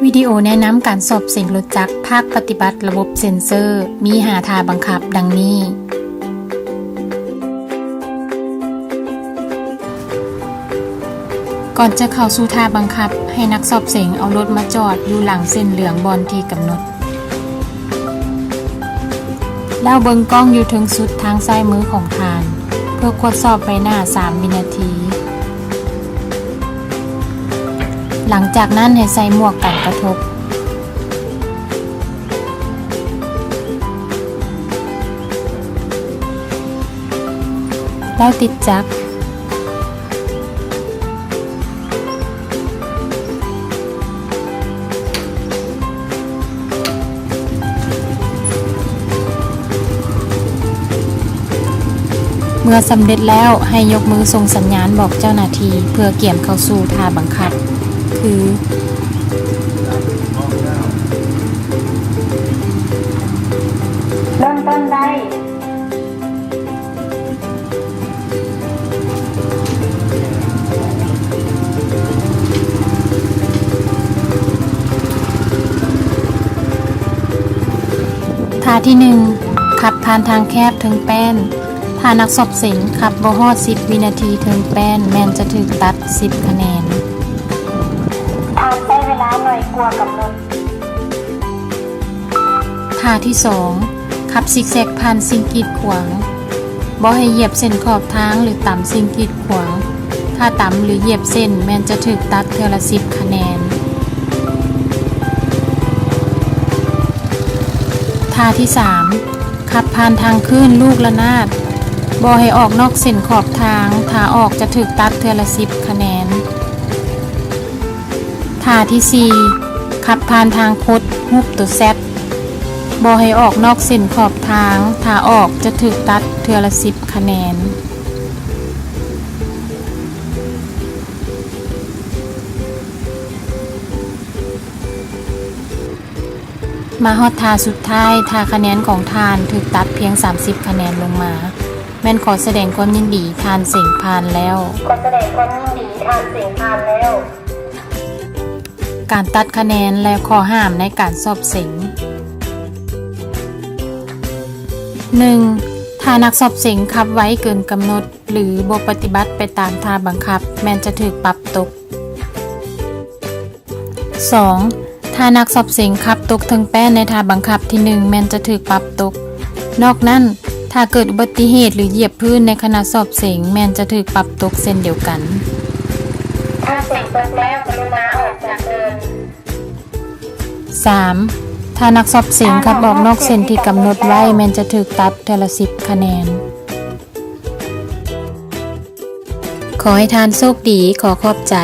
วิดีโอแนะนำการสอบเสียงรถจักรภาคปฏิบัติระบบเซ็นเซอร์มีหาท่าบังคับดังนี้ก่อนจะเข้าสู่ท่าบังคับให้นักสอบเสียงเอารถมาจอดอยู่หลังเส้นเหลืองบอลที่กำหนดแล้วเบิ่งกล้องอยู่ถึงสุดทางซ้ายมือของทานเพื่อทดสอบใบหน้า3 วินาทีหลังจากนั้นให้ใส่หมวกกันกระทบแล้วติดจักรเมื่อสำเร็จแล้วให้ยกมือส่งสัญญาณบอกเจ้าหน้าที่เพื่อเกี่ยมเข้าสู่ท่าบังคับคือเริ่มต้นได้ท่าที่1ขับผ่านทางแคบถึงแป้นถ้านักสอบเสียงขับบ่ฮอด10 วินาทีถึงแป้นแม่นจะถูกตัด10 คะแนนทางใช้เวลาหน่อยกว่ากำหนดท่าที่2ขับซิกแซกผ่านสิ่งกีดขวางบ่ให้เหยียบเส้นขอบทางหรือต่ำสิ่งกีดขวางถ้าต่ำหรือเหยียบเส้นแม่นจะถูกตัดเทื่อละ10 คะแนนท่าที่3ขับผ่านทางคลื่นลูกระนาดบ่ให้ออกนอกเส้นขอบทางถ้าออกจะถูกตัดเทื่อละ10 คะแนนท่าที่4ขับผ่านทางคดรูปตัวแซดบ่ให้ออกนอกเส้นขอบทางถ้าออกจะถูกตัดเทื่อละ10 คะแนนมาฮอดท่าสุดท้ายถ้าคะแนนของทานถูกตัดเพียง30 คะแนนลงมาแม่นขอแสดงความยินดีทานเสียงผ่านแล้วการตัดคะแนนและข้อห้ามในการสอบเสียง 1. ถ้านักสอบเสียงขับไว้เกินกำหนดหรือบ่ปฏิบัติไปตามท่าบังคับแม่นจะถูกปรับตก 2. ถ้านักสอบเสียงขับตกถึงแป้นในท่าบังคับที่1แม่นจะถูกปรับตกนอกนั้นถ้าเกิดอุบัติเหตุหรือเหยียบพื้นในขณะสอบเสียงแม่นจะถูกปรับตกเส้นเดียวกันถ้าเสียงตกแล้วกรุณาออกจากเดิน 3. ถ้านักสอบเสียงขับออกนอกเส้นที่กำหนดไว้แม่นจะถูกตัดเทื่อละ10 คะแนนขอให้ทานโชคดีขอขอบใจ